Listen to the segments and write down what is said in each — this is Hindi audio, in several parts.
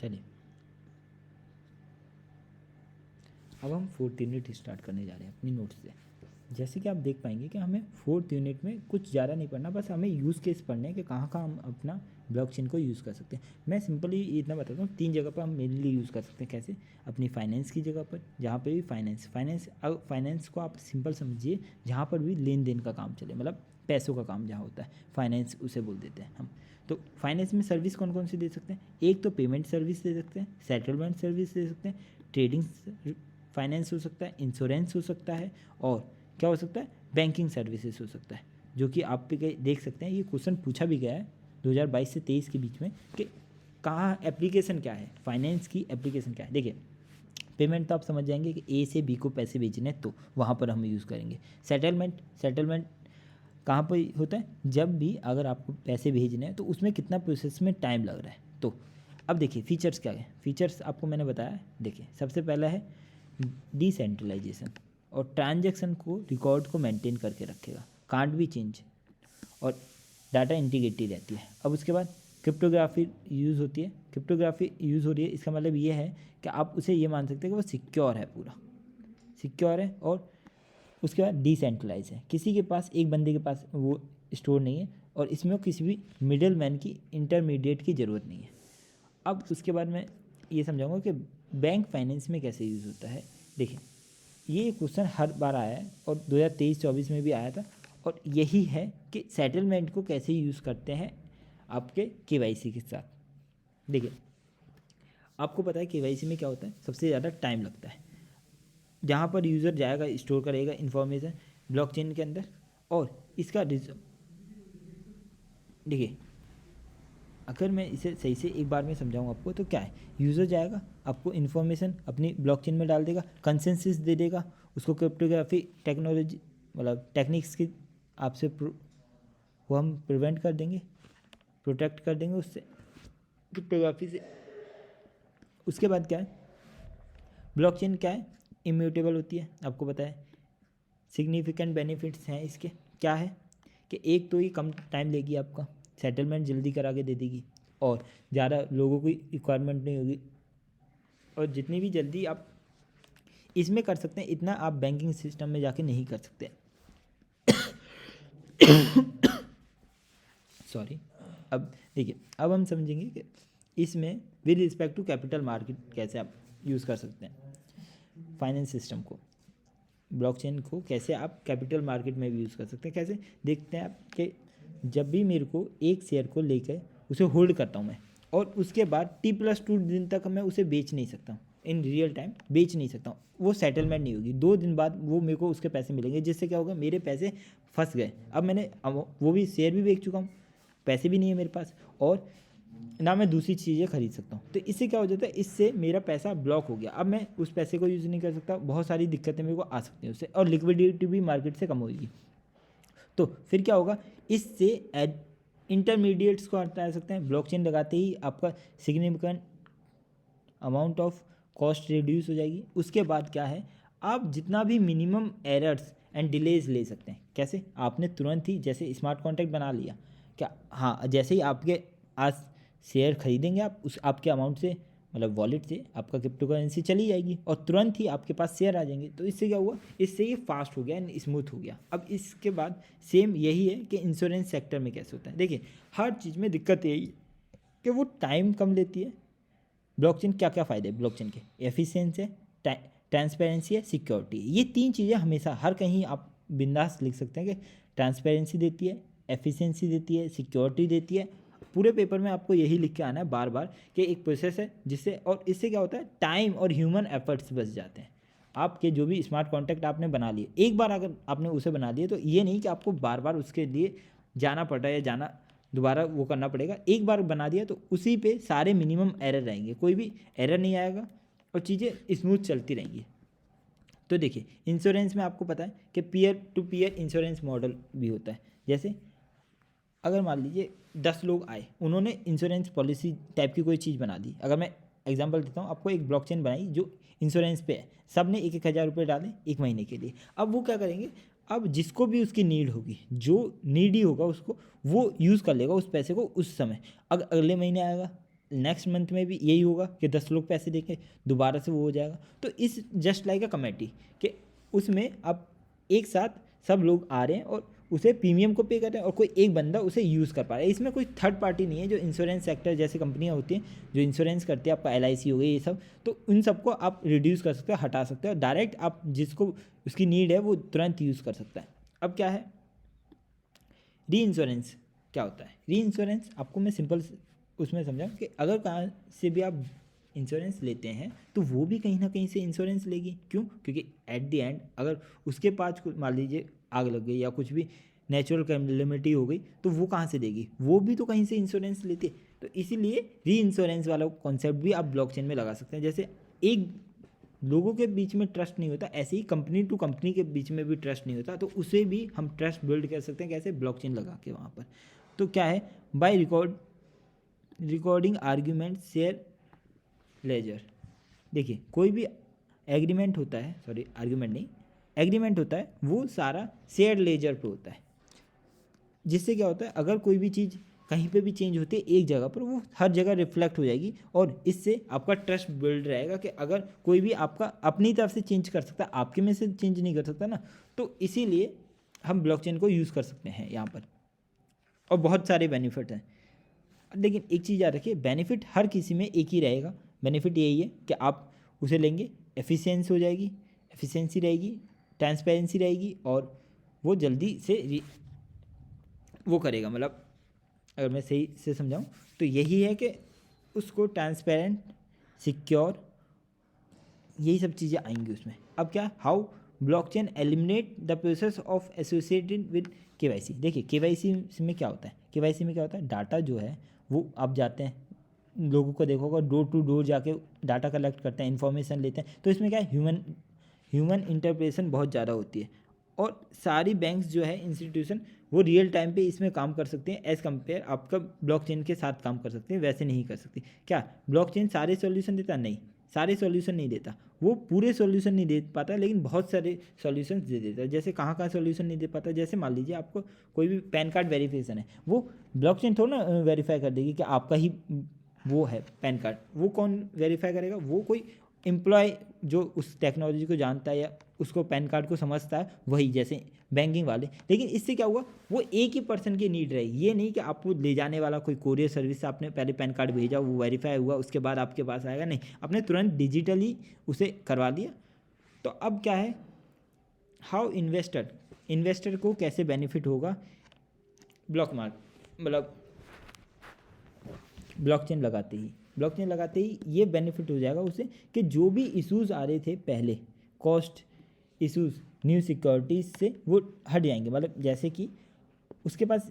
चलिए अब हम 4th यूनिट स्टार्ट करने जा रहे हैं अपनी नोट्स से। जैसे कि आप देख पाएंगे कि हमें 4th यूनिट में कुछ ज़्यादा नहीं पढ़ना, बस हमें यूज़ केस पढ़ने हैं कि कहाँ कहाँ हम अपना ब्लॉकचेन को यूज़ कर सकते हैं। मैं सिंपली इतना बताता हूँ, 3 जगह पर हम मेनली यूज़ कर सकते हैं। कैसे? अपनी फाइनेंस की जगह पर, जहाँ पे भी फाइनेंस को आप सिंपल समझिए, जहाँ पर भी लेन देन का काम चले, मतलब पैसों का काम जहाँ होता है, फाइनेंस उसे बोल देते हैं हम। तो फाइनेंस में सर्विस कौन कौन सी दे सकते हैं? एक तो पेमेंट सर्विस दे सकते हैं, सेटलमेंट सर्विस दे सकते हैं, ट्रेडिंग फाइनेंस हो सकता है, इंश्योरेंस हो सकता है, और क्या हो सकता है? बैंकिंग सर्विसेज हो सकता है। जो कि आप पे देख सकते हैं, ये क्वेश्चन पूछा भी गया है 2022 से 23 के बीच में कि कहाँ एप्लीकेशन क्या है, फाइनेंस की एप्लीकेशन क्या है। देखिए, पेमेंट तो आप समझ जाएंगे कि ए से बी को पैसे भेजने हैं, तो वहाँ पर हम यूज़ करेंगे। सेटलमेंट कहाँ पर होता है? जब भी अगर आपको पैसे भेजने हैं तो उसमें कितना प्रोसेस में टाइम लग रहा है। तो अब देखिए फीचर्स क्या है। फीचर्स आपको मैंने बताया। देखिए, सबसे पहला है डिसेंट्रलाइजेशन, और ट्रांजैक्शन को रिकॉर्ड को मेंटेन करके रखेगा, कांट भी चेंज, और डाटा इंटीग्रिटी रहती है। अब उसके बाद क्रिप्टोग्राफी यूज़ होती है। क्रिप्टोग्राफी यूज़ हो रही है, इसका मतलब ये है कि आप उसे ये मान सकते हैं कि वो सिक्योर है, पूरा सिक्योर है। और उसके बाद डिसेंट्रलाइज है, किसी के पास, एक बंदे के पास वो स्टोर नहीं है, और इसमें किसी भी मिडल मैन की, इंटरमीडिएट की ज़रूरत नहीं है। अब उसके बाद मैं ये समझाऊंगा कि बैंक फाइनेंस में कैसे यूज़ होता है। देखिए, ये क्वेश्चन हर बार आया है और 2023-24 में भी आया था, और यही है कि सेटलमेंट को कैसे यूज़ करते हैं आपके केवाईसी के साथ। देखिए, आपको पता है केवाईसी में क्या होता है? सबसे ज़्यादा टाइम लगता है। जहाँ पर यूज़र जाएगा, स्टोर करेगा इन्फॉर्मेशन ब्लॉकचेन के अंदर, और इसका देखिए, अगर मैं इसे सही से एक बार में समझाऊँ आपको, तो क्या है? यूज़र जाएगा, आपको इन्फॉर्मेशन अपनी ब्लॉकचेन में डाल देगा, कंसेंसस दे देगा, उसको क्रिप्टोग्राफी टेक्नोलॉजी, मतलब टेक्निक्स की आपसे वो हम प्रिवेंट कर देंगे, प्रोटेक्ट कर देंगे उससे, क्रिप्टोग्राफी से। उसके बाद क्या है? ब्लॉकचेन क्या है? इम्यूटेबल होती है, आपको पता है। सिग्निफिकेंट बेनिफिट्स हैं इसके, क्या है? कि एक तो ये कम टाइम लेगी, आपका सेटलमेंट जल्दी करा के दे देगी, और ज़्यादा लोगों की रिक्वायरमेंट नहीं होगी, और जितनी भी जल्दी आप इसमें कर सकते हैं, इतना आप बैंकिंग सिस्टम में जाके नहीं कर सकते। सॉरी। अब देखिए, अब हम समझेंगे कि इसमें with respect to capital market कैसे आप यूज़ कर सकते हैं फाइनेंस सिस्टम को, ब्लॉकचेन को कैसे आप कैपिटल मार्केट में भी यूज़ कर सकते हैं। कैसे? देखते हैं आप कि जब भी मेरे को एक शेयर को लेकर उसे होल्ड करता हूँ मैं, और उसके बाद T+2 दिन तक मैं उसे बेच नहीं सकता हूँ, इन रियल टाइम बेच नहीं सकता हूँ, वो सेटलमेंट नहीं होगी। 2 दिन बाद वो मेरे को उसके पैसे मिलेंगे, जिससे क्या होगा? मेरे पैसे फंस गए। अब मैंने वो भी शेयर भी बेच चुका हूँ, पैसे भी नहीं है मेरे पास, और ना मैं दूसरी चीज़ें खरीद सकता हूँ। तो इससे क्या हो जाता है? इससे मेरा पैसा ब्लॉक हो गया, अब मैं उस पैसे को यूज़ नहीं कर सकता। बहुत सारी दिक्कतें मेरे को आ सकती हैं उससे, और लिक्विडिटी भी मार्केट से कम होगी। तो फिर क्या होगा? इससे इंटरमीडिएट्स को हटा सकते हैं। ब्लॉकचेन लगाते ही आपका significant amount of cost reduce हो जाएगी। उसके बाद क्या है? आप जितना भी मिनिमम एरर्स एंड डिलेज ले सकते हैं। कैसे? आपने तुरंत ही जैसे स्मार्ट कॉन्ट्रैक्ट बना लिया, क्या? हाँ, जैसे ही आपके आज शेयर खरीदेंगे आप, उस आपके अमाउंट से, मतलब वॉलेट से आपका क्रिप्टो करेंसी चली जाएगी, और तुरंत ही आपके पास शेयर आ जाएंगे। तो इससे क्या हुआ? इससे ये फास्ट हो गया एंड स्मूथ हो गया। अब इसके बाद सेम यही है कि इंश्योरेंस सेक्टर में कैसे होता है। देखिए, हर चीज़ में दिक्कत यही है कि वो टाइम कम लेती है। ब्लॉकचेन क्या क्या फ़ायदे हैं ब्लॉकचेन के? एफिशिएंसी है, ट्रांसपेरेंसी है, सिक्योरिटी है। ये 3 चीज़ें हमेशा हर कहीं आप बिंदास लिख सकते हैं कि ट्रांसपेरेंसी देती है, एफिशिएंसी देती है, सिक्योरिटी देती है। पूरे पेपर में आपको यही लिख के आना है बार बार कि एक प्रोसेस है जिससे, और इससे क्या होता है? टाइम और ह्यूमन एफर्ट्स बच जाते हैं। आपके जो भी स्मार्ट कॉन्टैक्ट आपने बना लिए, एक बार अगर आपने उसे बना लिए, तो ये नहीं कि आपको बार बार उसके लिए जाना पड़ रहा है, या जाना दोबारा वो करना पड़ेगा। एक बार बना दिया तो उसी पे सारे मिनिमम एरर रहेंगे, कोई भी एरर नहीं आएगा, और चीज़ें स्मूथ चलती रहेंगी। तो देखिए, इंश्योरेंस में आपको पता है कि peer to peer insurance model भी होता है। जैसे अगर मान लीजिए 10 लोग आए, उन्होंने इंश्योरेंस पॉलिसी टाइप की कोई चीज़ बना दी। अगर मैं एग्जांपल देता हूँ आपको, एक ब्लॉकचेन बनाई जो इंश्योरेंस पे है, सब ने 1,000 रुपये डाले 1 महीने के लिए। अब वो क्या करेंगे? अब जिसको भी उसकी नीड होगी, जो नीडी होगा उसको वो यूज़ कर लेगा उस पैसे को उस समय। अगर अगले महीने आएगा नेक्स्ट मंथ में भी यही होगा कि 10 लोग पैसे देंगे, दोबारा से वो हो जाएगा। तो इस जस्ट लाइक अ कमेटी कि उसमें अब एक साथ सब लोग आ रहे हैं और उसे प्रीमियम को पे कर रहे हैं और कोई एक बंदा उसे यूज़ कर पा रहा है। इसमें कोई थर्ड पार्टी नहीं है। जो इंश्योरेंस सेक्टर जैसे कंपनियां होती हैं जो इंश्योरेंस करती है, आपका LIC हो गई ये सब, तो उन सबको आप रिड्यूस कर सकते हो, हटा सकते हो। डायरेक्ट आप जिसको उसकी नीड है वो तुरंत यूज़ कर सकता है। अब क्या है री इंश्योरेंस, क्या होता है री इंश्योरेंस? आपको मैं सिंपल उसमें समझाऊँ कि अगर कहाँ से भी आप इंश्योरेंस लेते हैं तो वो भी कहीं ना कहीं से इंश्योरेंस लेगी। क्यों? क्योंकि एट द एंड अगर उसके पास कुछ मान लीजिए आग लग गई या कुछ भी नेचुरल कैलेमिटी हो गई तो वो कहाँ से देगी? वो भी तो कहीं से इंश्योरेंस लेती है। तो इसीलिए री इंश्योरेंस वाला कॉन्सेप्ट भी आप ब्लॉकचेन में लगा सकते हैं। जैसे एक लोगों के बीच में ट्रस्ट नहीं होता, ऐसे ही कंपनी टू कंपनी के बीच में भी ट्रस्ट नहीं होता, तो उसे भी हम ट्रस्ट बिल्ड कर सकते हैं। कैसे? ब्लॉकचेन लगा के वहाँ पर। तो क्या है, by recording argument share ledger. देखिए कोई भी एग्रीमेंट होता है, सॉरी आर्ग्यूमेंट नहीं, एग्रीमेंट होता है, वो सारा शेयर लेजर पे होता है। जिससे क्या होता है, अगर कोई भी चीज़ कहीं पे भी चेंज होती है एक जगह पर, वो हर जगह रिफ्लेक्ट हो जाएगी और इससे आपका ट्रस्ट बिल्ड रहेगा कि अगर कोई भी आपका अपनी तरफ से चेंज कर सकता है, आपके में से चेंज नहीं कर सकता ना। तो इसीलिए हम ब्लॉकचेन को यूज़ कर सकते हैं यहाँ पर, और बहुत सारे बेनिफिट हैं। लेकिन एक चीज़ याद रखिए, बेनिफिट हर किसी में एक ही रहेगा। बेनिफिट यही है कि आप उसे लेंगे, एफिशिएंसी हो जाएगी, एफिशिएंसी रहेगी, ट्रांसपेरेंसी रहेगी, और वो जल्दी से वो करेगा। मतलब अगर मैं सही से समझाऊँ तो यही है कि उसको ट्रांसपेरेंट, सिक्योर, यही सब चीज़ें आएंगी उसमें। अब क्या, how blockchain eliminate the process of associated with KYC। देखिए KYC में क्या होता है, KYC में क्या होता है, डाटा जो है वो आप जाते हैं, लोगों को देखोगे डोर टू डोर जाके डाटा कलेक्ट करते हैं, इन्फॉर्मेशन लेते हैं। तो इसमें क्या है, ह्यूमन इंटरप्रेशन बहुत ज़्यादा होती है। और सारी बैंक्स जो है इंस्टीट्यूशन वो रियल टाइम पे इसमें काम कर सकते हैं, एज़ कम्पेयर आपका ब्लॉकचेन के साथ काम कर सकते हैं, वैसे नहीं कर सकती। क्या ब्लॉकचेन सारे सॉल्यूशन देता? नहीं, सारे सॉल्यूशन नहीं देता, वो पूरे सॉल्यूशन नहीं दे पाता, लेकिन बहुत सारे सॉल्यूशंस दे देता है। जैसे कहाँ कहाँ सॉल्यूशन नहीं दे पाता, जैसे मान लीजिए आपको कोई भी पैन कार्ड वेरिफिकेशन है, वो ब्लॉकचेन थोड़ा ना वेरीफाई कर देगी कि आपका ही वो है पैन कार्ड। वो कौन वेरीफाई करेगा? वो कोई एम्प्लॉय जो उस टेक्नोलॉजी को जानता है या उसको पैन कार्ड को समझता है, वही, जैसे बैंकिंग वाले। लेकिन इससे क्या हुआ, वो एक ही पर्सन की नीड रही, ये नहीं कि आपको ले जाने वाला कोई कोरियर सर्विस से आपने पहले पैन कार्ड भेजा, वो वेरीफाई हुआ, उसके बाद आपके पास आएगा। नहीं, आपने तुरंत डिजिटली उसे करवा दिया। तो अब क्या है, हाउ इन्वेस्टर को कैसे बेनिफिट होगा मतलब ब्लॉकचेन लगाते ही ये बेनिफिट हो जाएगा उसे कि जो भी इश्यूज़ आ रहे थे पहले, कॉस्ट इश्यूज़, न्यू सिक्योरिटीज़ से वो हट जाएंगे। मतलब जैसे कि उसके पास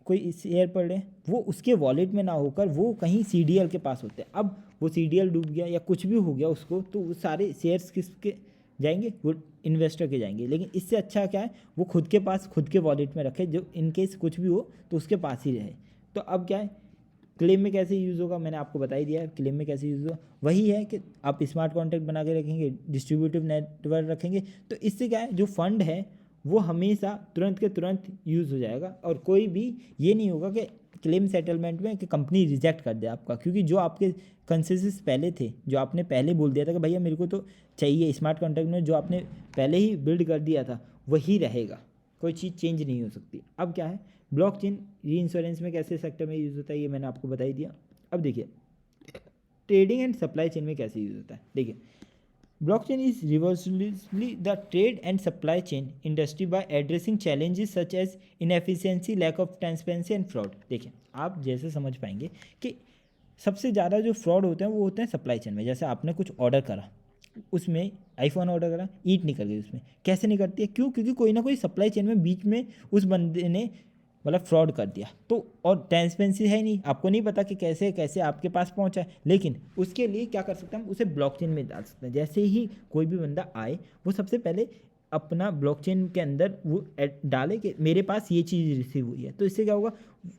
कोई शेयर पड़ रहे हैं, वो उसके वॉलेट में ना होकर वो कहीं CDL के पास होते हैं। अब वो CDL डूब गया या कुछ भी हो गया उसको, तो वो सारे शेयर्स किसके जाएंगे? वो इन्वेस्टर के जाएंगे। लेकिन इससे अच्छा क्या है, वो खुद के पास, खुद के वॉलेट में रखे, जो इनकेस कुछ भी हो तो उसके पास ही रहे। तो अब क्या है, क्लेम में कैसे यूज़ होगा, मैंने आपको बता ही दिया है। क्लेम में कैसे यूज़ होगा, वही है कि आप स्मार्ट कॉन्ट्रैक्ट बना के रखेंगे, डिस्ट्रीब्यूटिव नेटवर्क रखेंगे, तो इससे क्या है, जो फंड है वो हमेशा तुरंत के तुरंत यूज़ हो जाएगा। और कोई भी ये नहीं होगा कि क्लेम सेटलमेंट में कि कंपनी रिजेक्ट कर दे आपका, क्योंकि जो आपके कंसेसिस पहले थे, जो आपने पहले बोल दिया था कि भैया मेरे को तो चाहिए, स्मार्ट कॉन्ट्रैक्ट में जो आपने पहले ही बिल्ड कर दिया था वही रहेगा, कोई चीज़ चेंज नहीं हो सकती। अब क्या है, ब्लॉकचेन री इंश्योरेंस में कैसे सेक्टर में यूज़ होता है, ये मैंने आपको बता ही दिया। अब देखिए ट्रेडिंग एंड सप्लाई चेन में कैसे यूज़ होता है। देखिए blockchain is reversely the trade and supply chain industry by addressing challenges such as inefficiency, lack of transparency and fraud. देखिए आप जैसे समझ पाएंगे कि सबसे ज़्यादा जो फ्रॉड होते हैं वो होते हैं सप्लाई चेन में। जैसे आपने कुछ ऑर्डर करा, उसमें आईफोन ऑर्डर करा, ईट निकल गई उसमें, कैसे निकलती है? क्यों? क्योंकि कोई ना कोई सप्लाई चेन में बीच में उस बंदे ने मतलब फ्रॉड कर दिया। तो और ट्रांसपेरेंसी है ही नहीं, आपको नहीं पता कि कैसे कैसे आपके पास पहुंचा है। लेकिन उसके लिए क्या कर सकते हैं हम, उसे ब्लॉकचेन में डाल सकते हैं। जैसे ही कोई भी बंदा आए, वो सबसे पहले अपना ब्लॉकचेन के अंदर वो डाले कि मेरे पास ये चीज़ रिसीव हुई है। तो इससे क्या होगा,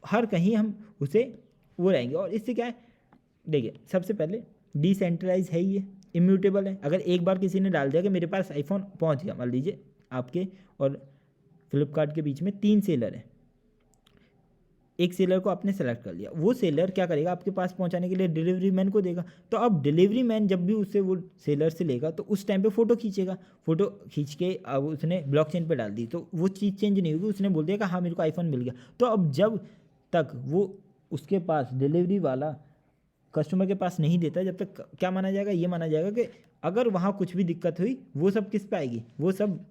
हर कहीं हम उसे वो रहेंगे। और इससे क्या है, देखिए सबसे पहले डिसेंट्रलाइज है, ये इम्यूटेबल है। अगर एक बार किसी ने डाल दिया कि मेरे पास आईफोन पहुंच गया, मान लीजिए आपके और फ्लिपकार्ट के बीच में 3 सेलर हैं, एक सेलर को आपने सेलेक्ट कर लिया, वो सेलर क्या करेगा, आपके पास पहुंचाने के लिए डिलीवरी मैन को देगा। तो अब डिलीवरी मैन जब भी उससे वो सेलर से लेगा तो उस टाइम पे फ़ोटो खींचेगा, फ़ोटो खींच के अब उसने ब्लॉकचेन पे डाल दी, तो वो चीज़ चेंज नहीं होगी, उसने बोल दिया कि हाँ मेरे को आईफोन मिल गया। तो अब जब तक वो उसके पास डिलीवरी वाला कस्टमर के पास नहीं देता, जब तक क्या माना जाएगा, ये माना जाएगा कि अगर वहाँ कुछ भी दिक्कत हुई वो सब किस पे आएगी, वो सब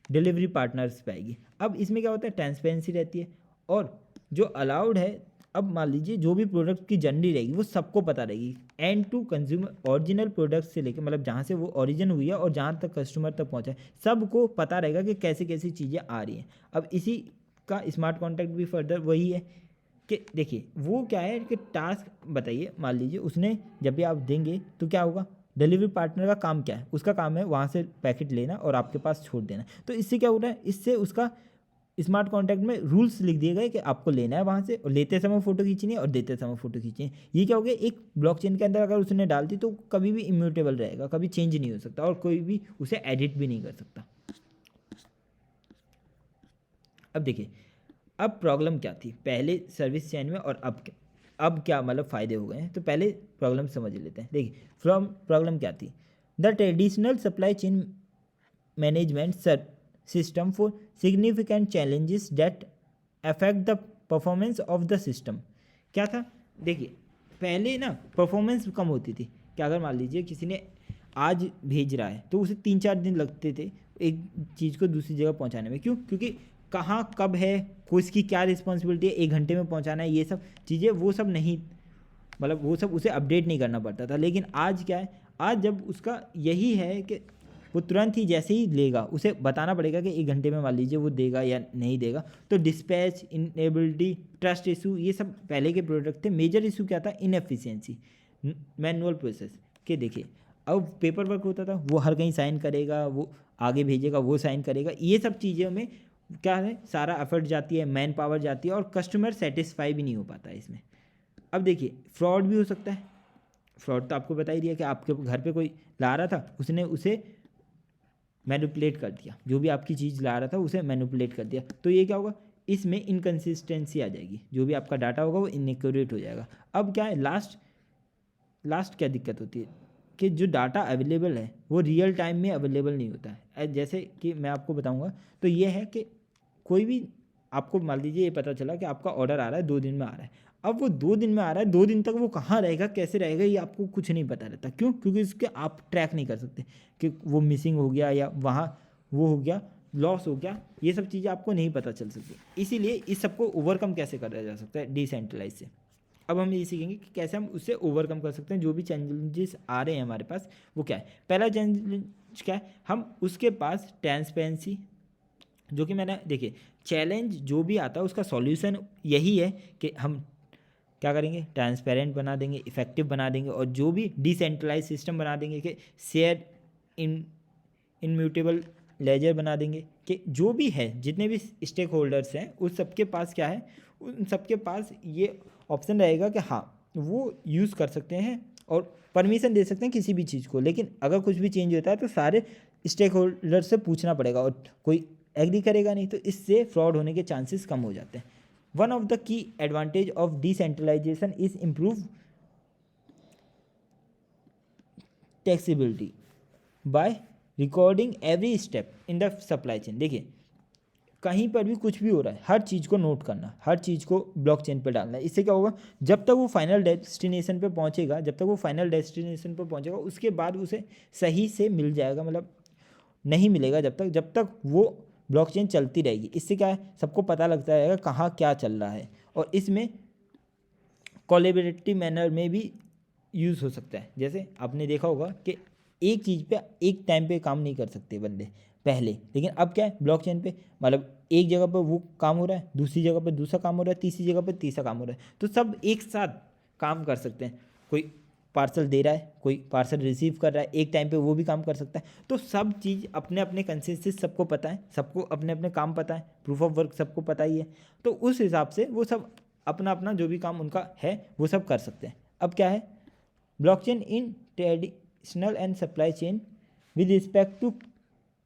डिलीवरी पार्टनर्स पे आएगी। अब इसमें क्या होता है, ट्रांसपेरेंसी रहती है, और जो अलाउड है, अब मान लीजिए जो भी प्रोडक्ट की जर्नी रहेगी वो सबको पता रहेगी, end to consumer, original product से लेकर मतलब जहाँ से वो ओरिजिन हुई है और जहाँ तक कस्टमर तक पहुँचा है, सबको पता रहेगा कि कैसे कैसी चीज़ें आ रही हैं। अब इसी का स्मार्ट कॉन्ट्रैक्ट भी फर्दर वही है कि देखिए वो क्या है कि टास्क बताइए, मान लीजिए उसने जब भी आप देंगे तो क्या होगा, डिलीवरी पार्टनर का काम क्या है, उसका काम है वहाँ से पैकेट लेना और आपके पास छोड़ देना। तो इससे क्या हो रहा है, इससे उसका स्मार्ट कॉन्ट्रैक्ट में रूल्स लिख दिए गए कि आपको लेना है वहाँ से, और लेते समय फ़ोटो खींचनी है और देते समय फ़ोटो खींचनी है। ये क्या हो गया, एक ब्लॉकचेन के अंदर अगर उसने डाल दी तो कभी भी इम्यूटेबल रहेगा, कभी चेंज नहीं हो सकता और कोई भी उसे एडिट भी नहीं कर सकता। अब देखिए, अब प्रॉब्लम क्या थी पहले सर्विस चेन में और अब क्या मतलब फ़ायदे हो गए हैं। तो पहले प्रॉब्लम समझ लेते हैं। देखिए प्रॉब्लम क्या थी, the traditional supply chain management system for significant challenges that affect the performance of the system. क्या था, देखिए पहले ना परफॉर्मेंस कम होती थी कि अगर मान लीजिए किसी ने आज भेज रहा है तो उसे 3-4 दिन लगते थे एक चीज़ को दूसरी जगह पहुंचाने में। क्यों, क्योंकि कहाँ कब है, किसकी क्या रिस्पॉन्सिबिलिटी है, 1 घंटे में पहुंचाना है, ये सब चीज़ें वो सब नहीं, मतलब वो सब उसे अपडेट नहीं करना पड़ता था। लेकिन आज क्या है, आज जब उसका यही है कि वो तुरंत ही जैसे ही लेगा उसे बताना पड़ेगा कि 1 घंटे में मान लीजिए वो देगा या नहीं देगा। तो डिस्पैच, इनेबिलिटी, ट्रस्ट इशू, ये सब पहले के प्रोडक्ट थे। मेजर इशू क्या था, इनएफिशिएंसी, मैनुअल प्रोसेस के। देखिए अब पेपर वर्क होता था, वो हर कहीं साइन करेगा, वो आगे भेजेगा, वो साइन करेगा, ये सब चीज़ों में क्या है, सारा एफर्ट जाती है, मैन पावर जाती है, और कस्टमर सेटिस्फाई भी नहीं हो पाता है इसमें। अब देखिए फ्रॉड भी हो सकता है। फ्रॉड तो आपको बता ही दिया कि आपके घर पे कोई ला रहा था, उसने उसे मैनिपुलेट कर दिया, जो भी आपकी चीज़ ला रहा था उसे मैनिपुलेट कर दिया। तो ये क्या होगा, इसमें इनकन्सिस्टेंसी आ जाएगी, जो भी आपका डाटा होगा वो इनएक्यूरेट हो जाएगा। अब क्या है, लास्ट क्या दिक्कत होती है कि जो डाटा अवेलेबल है वो रियल टाइम में अवेलेबल नहीं होता है। जैसे कि मैं आपको बताऊंगा, तो ये है कि कोई भी आपको मान लीजिए ये पता चला कि आपका ऑर्डर आ रहा है 2 दिन में आ रहा है। अब वो 2 दिन में आ रहा है, 2 दिन तक वो कहाँ रहेगा, कैसे रहेगा, ये आपको कुछ नहीं पता रहता। क्यों, क्योंकि इसके आप ट्रैक नहीं कर सकते कि वो मिसिंग हो गया या वहाँ वो हो गया, लॉस हो गया, ये सब चीज़ें आपको नहीं पता चल सकती। इसीलिए इस सबको ओवरकम कैसे करा जा सकता है डिसेंट्रलाइज से। अब हम ये सीखेंगे कि कैसे हम उससे ओवरकम कर सकते हैं। जो भी चैलेंजेस आ रहे हैं हमारे पास, वो क्या है, पहला चैलेंज क्या है, हम उसके पास ट्रांसपेरेंसी, जो कि मैंने देखिए चैलेंज जो भी आता है उसका सॉल्यूशन यही है कि हम क्या करेंगे, ट्रांसपेरेंट बना देंगे, इफेक्टिव बना देंगे, और जो भी डिसेंट्रलाइज सिस्टम बना देंगे कि शेयर इन इनम्यूटेबल लेजर बना देंगे, कि जो भी है जितने भी स्टेक होल्डर्स हैं उस सबके पास क्या है, उन सबके पास ये ऑप्शन रहेगा कि हाँ वो यूज़ कर सकते हैं और परमिशन दे सकते हैं किसी भी चीज़ को। लेकिन अगर कुछ भी चेंज होता है तो सारे स्टेक होल्डर से पूछना पड़ेगा और कोई एग्री करेगा नहीं, तो इससे फ्रॉड होने के चांसेस कम हो जाते हैं। One of the key advantage of decentralization is improve taxability by recording every step in the supply chain. देखिए कहीं पर भी कुछ भी हो रहा है, हर चीज़ को नोट करना, हर चीज़ को ब्लॉकचेन पे डालना है। इससे क्या होगा, जब तक वो फाइनल डेस्टिनेशन पे पहुंचेगा, जब तक वो फाइनल डेस्टिनेशन पे पहुंचेगा उसके बाद उसे सही से मिल जाएगा, मतलब नहीं मिलेगा जब तक वो ब्लॉकचेन चलती रहेगी। इससे क्या है, सबको पता लगता रहेगा कहाँ क्या चल रहा है, और इसमें कोलैबोरेटिव मैनर में भी यूज़ हो सकता है। जैसे आपने देखा होगा कि एक चीज़ पे एक टाइम पे काम नहीं कर सकते बंदे पहले, लेकिन अब क्या है, ब्लॉकचेन पे मतलब एक जगह पर वो काम हो रहा है, दूसरी जगह पर दूसरा काम हो रहा है, तीसरी जगह पर तीसरा काम हो रहा है, तो सब एक साथ काम कर सकते हैं। कोई पार्सल दे रहा है, कोई पार्सल रिसीव कर रहा है, एक टाइम पे वो भी काम कर सकता है। तो सब चीज़ अपने अपने कंसेंसस सबको पता है, सबको अपने अपने काम पता है, प्रूफ ऑफ वर्क सबको पता ही है। तो उस हिसाब से वो सब अपना अपना जो भी काम उनका है वो सब कर सकते हैं। अब क्या है, blockchain in traditional and supply chain with respect to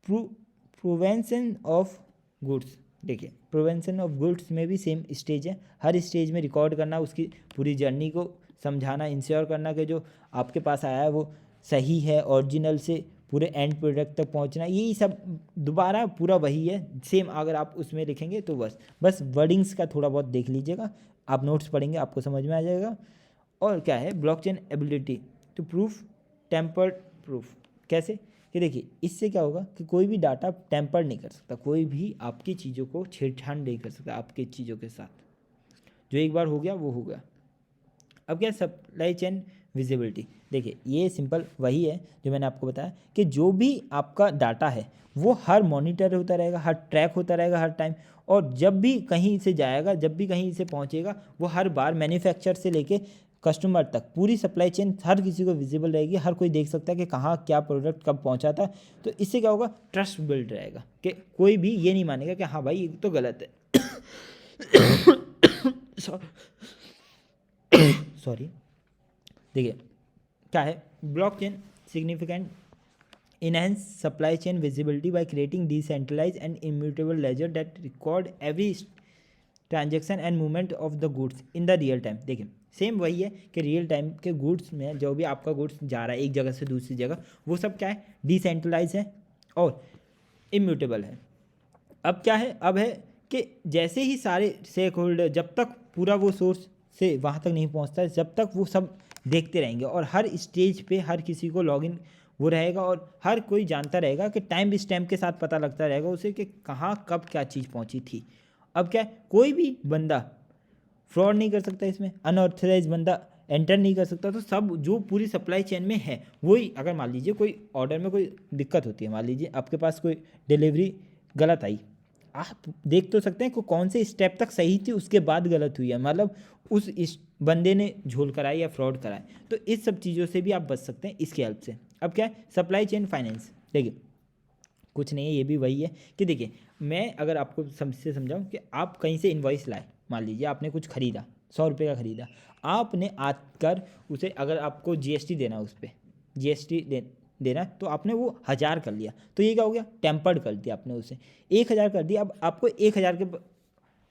provenance of goods. देखिए प्रिवेंशन ऑफ गुड्स में भी सेम स्टेज है, हर स्टेज में रिकॉर्ड करना, उसकी पूरी जर्नी को समझाना, इंश्योर करना कि जो आपके पास आया है वो सही है, ओरिजिनल से पूरे एंड प्रोडक्ट तक पहुंचना, यही सब दोबारा पूरा वही है सेम। अगर आप उसमें लिखेंगे तो बस वर्डिंग्स का थोड़ा बहुत देख लीजिएगा, आप नोट्स पढ़ेंगे आपको समझ में आ जाएगा। और क्या है blockchain ability to proof tampered proof, कैसे कि देखिए इससे क्या होगा कि कोई भी डाटा टेम्पर नहीं कर सकता, कोई भी आपकी चीज़ों को छेड़छाड़ नहीं कर सकता आपकी चीज़ों के साथ, जो एक बार हो गया वो हो गया। अब क्या सप्लाई चेन विजिबिलिटी, देखिए ये सिंपल वही है जो मैंने आपको बताया कि जो भी आपका डाटा है वो हर मॉनिटर होता रहेगा, हर ट्रैक होता रहेगा हर टाइम, और जब भी कहीं से जाएगा, जब भी कहीं से पहुंचेगा, वो हर बार मैन्युफैक्चर से लेके कस्टमर तक पूरी सप्लाई चेन हर किसी को विजिबल रहेगी, हर कोई देख सकता है कि कहाँ क्या प्रोडक्ट कब पहुंचा था। तो इससे क्या होगा, ट्रस्ट बिल्ड रहेगा कि कोई भी ये नहीं मानेगा कि हाँ भाई ये तो गलत है। सॉरी। देखिए क्या है blockchain significant enhance supply chain visibility by creating decentralized and immutable ledger that record every transaction and movement of the goods in the real time। देखिए सेम वही है कि रियल टाइम के गुड्स में जो भी आपका गुड्स जा रहा है एक जगह से दूसरी जगह, वो सब क्या है डिसेंट्रलाइज है और इम्यूटेबल है। अब क्या है, अब है कि जैसे ही सारे स्टेक होल्डर, जब तक पूरा वो सोर्स से वहाँ तक नहीं पहुँचता है, जब तक वो सब देखते रहेंगे और हर स्टेज पे हर किसी को लॉगिन वो रहेगा और हर कोई जानता रहेगा कि टाइम स्टैम्प के साथ पता लगता रहेगा उसे कि कहाँ कब क्या चीज़ पहुँची थी। अब क्या है, कोई भी बंदा फ्रॉड नहीं कर सकता, इसमें अनऑथराइज बंदा एंटर नहीं कर सकता। तो सब जो पूरी सप्लाई चेन में है वही, अगर मान लीजिए कोई ऑर्डर में कोई दिक्कत होती है, मान लीजिए आपके पास कोई डिलीवरी गलत आई, आप देख तो सकते हैं कि कौन से स्टेप तक सही थी उसके बाद गलत हुई है, मतलब उस इस बंदे ने झोल कराई या फ्रॉड कराया। तो इस सब चीज़ों से भी आप बच सकते हैं इसकी हेल्प से। अब क्या है सप्लाई चेन फाइनेंस, देखिए कुछ नहीं है, ये भी वही है कि देखिए मैं अगर आपको से समझाऊं कि आप कहीं से इन्वॉइस लाए, मान लीजिए आपने कुछ खरीदा 100 रुपये का खरीदा, आपने आकर उसे अगर आपको जीएसटी देना उस पर जीएसटी देना, तो आपने वो 1000 कर लिया, तो ये क्या हो गया टेम्पर्ड कर दिया आपने उसे, 1000 कर दिया। अब आपको 1000 के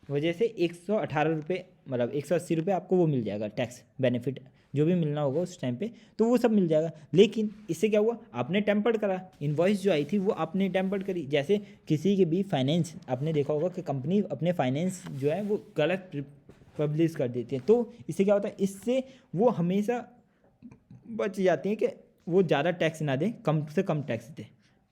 वजह से 118 रुपये मतलब 180 रुपये आपको वो मिल जाएगा, टैक्स बेनिफिट जो भी मिलना होगा उस टाइम पे, तो वो सब मिल जाएगा। लेकिन इससे क्या हुआ, आपने टेम्पर्ड करा, इनवॉइस जो आई थी वो आपने टेम्पर्ड करी। जैसे किसी के भी फाइनेंस, आपने देखा होगा कि कंपनी अपने फाइनेंस जो है वो गलत पब्लिश कर देती है, तो इससे क्या होता है, इससे वो हमेशा बच जाती हैं कि वो ज़्यादा टैक्स ना दें, कम से कम टैक्स दें।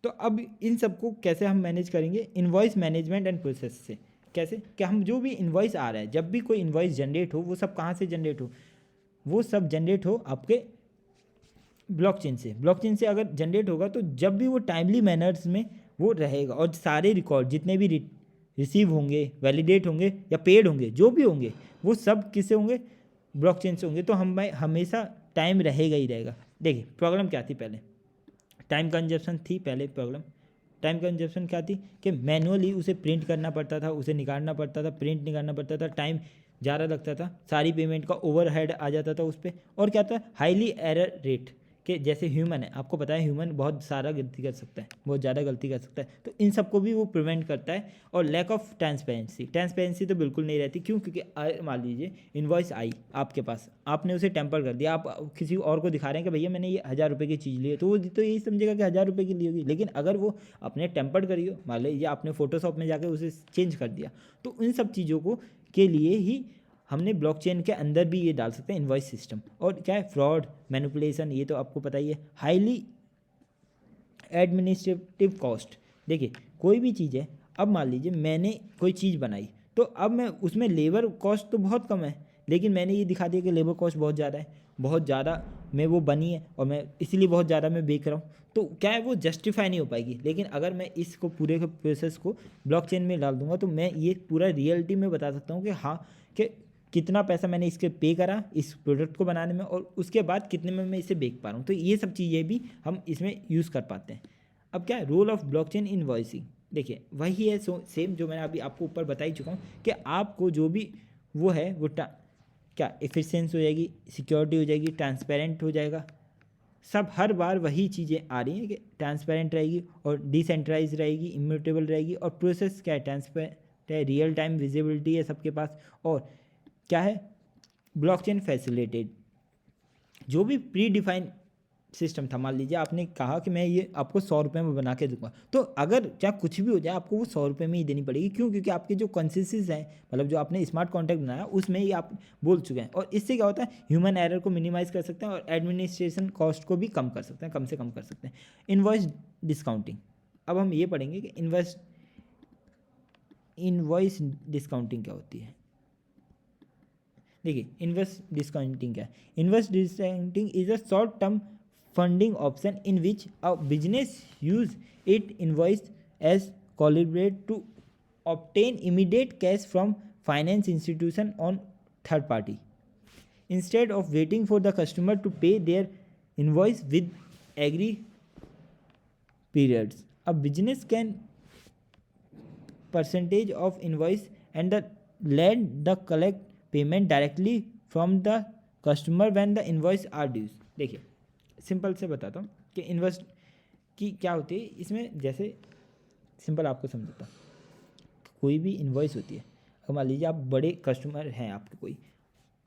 तो अब इन सबको कैसे हम मैनेज करेंगे, इनवॉइस मैनेजमेंट एंड प्रोसेस से। कैसे कि हम जो भी इनवॉइस आ रहा है, जब भी कोई इनवॉइस जनरेट हो, वो सब कहाँ से जनरेट हो, वो सब जनरेट हो आपके ब्लॉकचेन से। ब्लॉकचेन से अगर जनरेट होगा तो जब भी वो टाइमली मैनर्स में वो रहेगा, और सारे रिकॉर्ड जितने भी रिसीव होंगे, वैलिडेट होंगे या पेड होंगे, जो भी होंगे वो सब किससे होंगे, ब्लॉकचेन से होंगे। तो हम हमेशा टाइम रहेगा ही रहेगा। देखिए प्रॉब्लम क्या थी पहले, टाइम कंजप्शन थी पहले प्रॉब्लम। टाइम कंजप्शन क्या थी कि मैनुअली उसे प्रिंट करना पड़ता था, उसे निकालना पड़ता था, प्रिंट निकालना पड़ता था, टाइम ज़्यादा लगता था, सारी पेमेंट का ओवरहेड आ जाता था उस पर। और क्या था, हाईली एरर रेट, कि जैसे ह्यूमन है, आपको पता है ह्यूमन बहुत सारा गलती कर सकता है, बहुत ज़्यादा गलती कर सकता है, तो इन सबको भी वो प्रिवेंट करता है। और लैक ऑफ ट्रांसपेरेंसी तो बिल्कुल नहीं रहती। क्यों, क्योंकि मान लीजिए इन्वॉइस आई आपके पास, आपने उसे टेम्पर कर दिया, आप किसी और को दिखा रहे हैं कि भैया मैंने ये 1000 रुपये की चीज़ ली है, तो वो तो यही समझेगा कि 1000 रुपये की ली होगी। लेकिन अगर वो अपने टेम्पर्ड करी हो, मान लीजिए आपने फोटोशॉप में जाकर उसे चेंज कर दिया, तो इन सब चीज़ों को के लिए ही हमने ब्लॉकचेन के अंदर भी ये डाल सकते हैं इनवॉइस सिस्टम। और क्या है, फ्रॉड मैनिपुलेशन, ये तो आपको पता ही है। हाईली एडमिनिस्ट्रेटिव कॉस्ट, देखिए कोई भी चीज़ है, अब मान लीजिए मैंने कोई चीज़ बनाई, तो अब मैं उसमें लेबर कॉस्ट तो बहुत कम है, लेकिन मैंने ये दिखा दिया कि लेबर कॉस्ट बहुत ज़्यादा है, बहुत ज़्यादा में वो बनी है और मैं इसीलिए बहुत ज़्यादा मैं बेच रहा हूँ, तो क्या है वो जस्टिफाई नहीं हो पाएगी। लेकिन अगर मैं इसको पूरे के प्रोसेस को ब्लॉकचेन में डाल दूंगा, तो मैं ये पूरा रियलिटी में बता सकता हूँ कि हाँ कि कितना पैसा मैंने इसके पे करा इस प्रोडक्ट को बनाने में, और उसके बाद कितने में मैं इसे बेच पा रहा हूँ। तो ये सब चीज़ें भी हम इसमें यूज़ कर पाते हैं। अब क्या है रोल ऑफ ब्लॉकचेन इनवॉइसिंग, देखिए वही है सेम जो मैंने अभी आपको ऊपर बता ही चुका हूँ कि आपको जो भी वो है वो क्या एफिशिएंसी हो जाएगी, सिक्योरिटी हो जाएगी, ट्रांसपेरेंट हो जाएगा, सब हर बार वही चीज़ें आ रही हैं कि ट्रांसपेरेंट रहेगी और डिसेंट्रलाइज रहेगी, इम्यूटेबल रहेगी, और प्रोसेस क्या है है, रियल टाइम विजिबिलिटी है सबके पास, और क्या है, ब्लॉकचेन फैसिलिटेड। जो भी प्री डिफाइन सिस्टम था, मान लीजिए आपने कहा कि मैं ये आपको 100 रुपये में बना के दूंगा, तो अगर चाहे कुछ भी हो जाए आपको वो 100 रुपये में ही देनी पड़ेगी। क्यों? क्योंकि आपके जो कॉन्सेंसस हैं, मतलब जो आपने स्मार्ट कॉन्ट्रैक्ट बनाया उसमें ही आप बोल चुके हैं, और इससे क्या होता है, ह्यूमन एरर को मिनिमाइज कर सकते हैं और एडमिनिस्ट्रेशन कॉस्ट को भी कम कर सकते हैं, कम से कम कर सकते हैं। इनवॉइस डिस्काउंटिंग, अब हम ये पढ़ेंगे कि इनवॉइस डिस्काउंटिंग क्या होती है। देखिए, इनवॉइस डिस्काउंटिंग क्या है? Invoice discounting is a short term funding option in which a business use its invoice as collateral to obtain immediate cash from finance institution on third party instead of waiting for the customer to pay their invoice with agree periods. A business can percentage of invoice and the let the collect payment directly from the customer when the invoice are due. देखिए, सिंपल से बताता हूँ कि इन्वेस्ट की क्या होती है इसमें। जैसे सिंपल आपको समझाता हूँ, कोई भी इन्वॉइस होती है, अब मान लीजिए आप बड़े कस्टमर हैं, आपके कोई,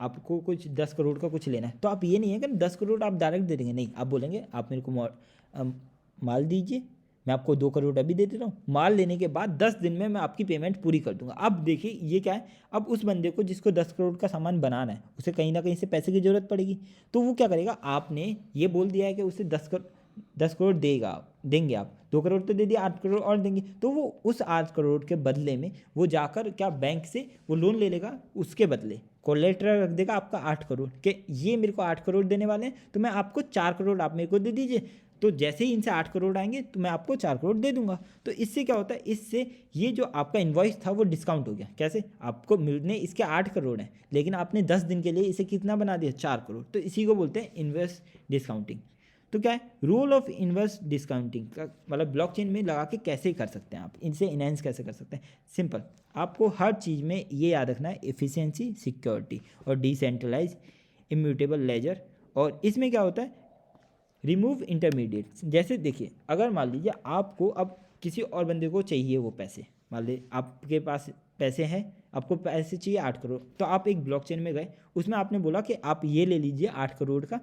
आपको कुछ 10 करोड़ का कुछ लेना है, तो आप ये नहीं है कि 10 करोड़ आप डायरेक्ट दे देंगे, नहीं, आप बोलेंगे आप मेरे को माल दीजिए, मैं आपको 2 करोड़ अभी दे देता हूँ, माल लेने के बाद 10 दिन में मैं आपकी पेमेंट पूरी कर दूंगा। अब देखिए ये क्या है, अब उस बंदे को जिसको 10 करोड़ का सामान बनाना है, उसे कहीं ना कहीं से पैसे की ज़रूरत पड़ेगी, तो वो क्या करेगा, आपने ये बोल दिया है कि उसे 10 करोड़ देंगे आप, 2 करोड़ तो दे दिया, 8 करोड़ और देंगे, तो वो उस 8 करोड़ के बदले में वो जाकर क्या बैंक से वो लोन ले लेगा, उसके बदले कोलेटरल रख देगा आपका 8 करोड़ कि ये मेरे को 8 करोड़ देने वाले हैं, तो मैं आपको 4 करोड़ आप मेरे को दे दीजिए, तो जैसे ही इनसे 8 करोड़ आएंगे तो मैं आपको 4 करोड़ दे दूंगा। तो इससे क्या होता है, इससे ये जो आपका इन्वॉइस था वो डिस्काउंट हो गया। कैसे? आपको मिलने इसके 8 करोड़ हैं, लेकिन आपने 10 दिन के लिए इसे कितना बना दिया, 4 करोड़। तो इसी को बोलते हैं इन्वेस्ट डिस्काउंटिंग। तो क्या है रोल ऑफ इन्वेस्ट डिस्काउंटिंग का, मतलब ब्लॉकचेन में लगा के कैसे कर सकते हैं आप, इनसे इनहेंस कैसे कर सकते हैं। सिंपल, आपको हर चीज़ में ये याद रखना है, एफिशिएंसी, सिक्योरिटी और डिसेंट्रलाइज इम्यूटेबल लेजर। और इसमें क्या होता है, रिमूव इंटरमीडिएट्स। जैसे देखिए, अगर मान लीजिए आपको अब किसी और बंदे को चाहिए वो पैसे, मान लीजिए आपके पास पैसे हैं, आपको पैसे चाहिए 8 करोड़, तो आप एक ब्लॉकचेन में गए, उसमें आपने बोला कि आप ये ले लीजिए 8 करोड़ का,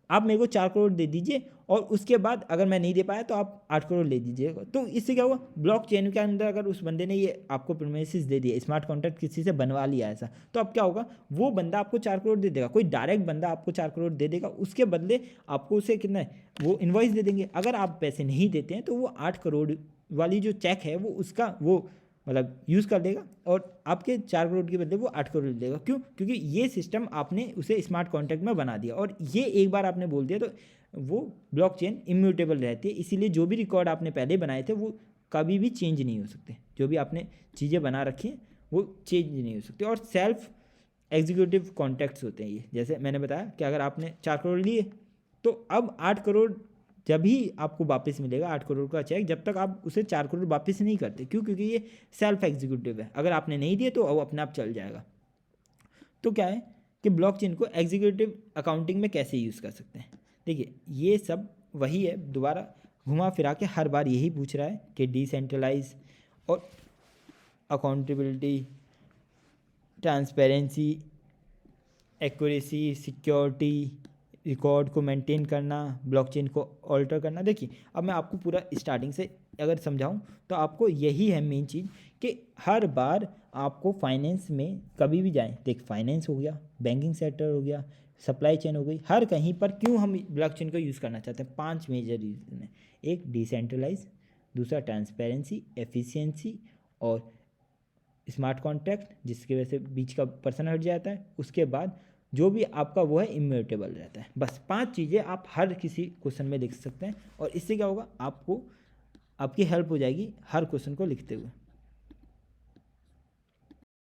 आप मेरे को 4 करोड़ दे दीजिए, और उसके बाद अगर मैं नहीं दे पाया तो आप 8 करोड़ ले दीजिएगा। तो इससे क्या हुआ, ब्लॉक चेन के अंदर अगर उस बंदे ने ये आपको प्रोमिसेस दे दिया, स्मार्ट कॉन्ट्रैक्ट किसी से बनवा लिया ऐसा, तो अब क्या होगा, वो बंदा आपको 4 करोड़ दे देगा, कोई डायरेक्ट बंदा आपको 4 करोड़ दे देगा, उसके बदले आपको उसे कितना है वो इन्वॉइस दे देंगे। अगर आप पैसे नहीं देते हैं तो वो 8 करोड़ वाली जो चेक है वो उसका वो मतलब यूज़ कर लेगा, और आपके 4 करोड़ के बदले वो 8 करोड़ देगा। क्यों? क्योंकि ये सिस्टम आपने उसे स्मार्ट कॉन्ट्रैक्ट में बना दिया, और ये एक बार आपने बोल दिया तो वो ब्लॉकचेन इम्यूटेबल रहती है। इसीलिए जो भी रिकॉर्ड आपने पहले बनाए थे वो कभी भी चेंज नहीं हो सकते, जो भी आपने चीज़ें बना रखी हैं वो चेंज नहीं हो सकती। और सेल्फ एग्जीक्यूटिव कॉन्ट्रैक्ट्स होते हैं ये, जैसे मैंने बताया कि अगर आपने 4 करोड़ लिए तो अब 8 करोड़ जब ही आपको वापस मिलेगा 8 करोड़ का चेक, जब तक आप उसे 4 करोड़ वापस नहीं करते। क्यों? क्योंकि ये सेल्फ एग्जीक्यूटिव है, अगर आपने नहीं दिए तो वो अपने आप चल जाएगा। तो क्या है कि ब्लॉकचेन को एग्जीक्यूटिव अकाउंटिंग में कैसे यूज़ कर सकते हैं। देखिए ये सब वही है, दोबारा घुमा फिरा के हर बार यही पूछ रहा है कि डिसेंट्रलाइज और accountability, transparency, accuracy, security, record को मेंटेन करना, ब्लॉकचेन को ऑल्टर करना। देखिए अब मैं आपको पूरा स्टार्टिंग से अगर समझाऊं तो आपको यही है मेन चीज़ कि हर बार आपको फाइनेंस में कभी भी जाएं, देख फाइनेंस हो गया, बैंकिंग सेक्टर हो गया, सप्लाई चेन हो गई, हर कहीं पर क्यों हम ब्लॉकचेन को यूज़ करना चाहते हैं, 5 मेजर रीज़न है। एक डिसेंट्रलाइज, दूसरा ट्रांसपेरेंसी, एफिशिएंसी और स्मार्ट कॉन्ट्रैक्ट जिसकी वजह से बीच का पर्सन हट जाता है, उसके बाद जो भी आपका वो है इम्यूटेबल रहता है। बस 5 चीज़ें आप हर किसी क्वेश्चन में लिख सकते हैं, और इससे क्या होगा, आपको आपकी हेल्प हो जाएगी हर क्वेश्चन को लिखते हुए।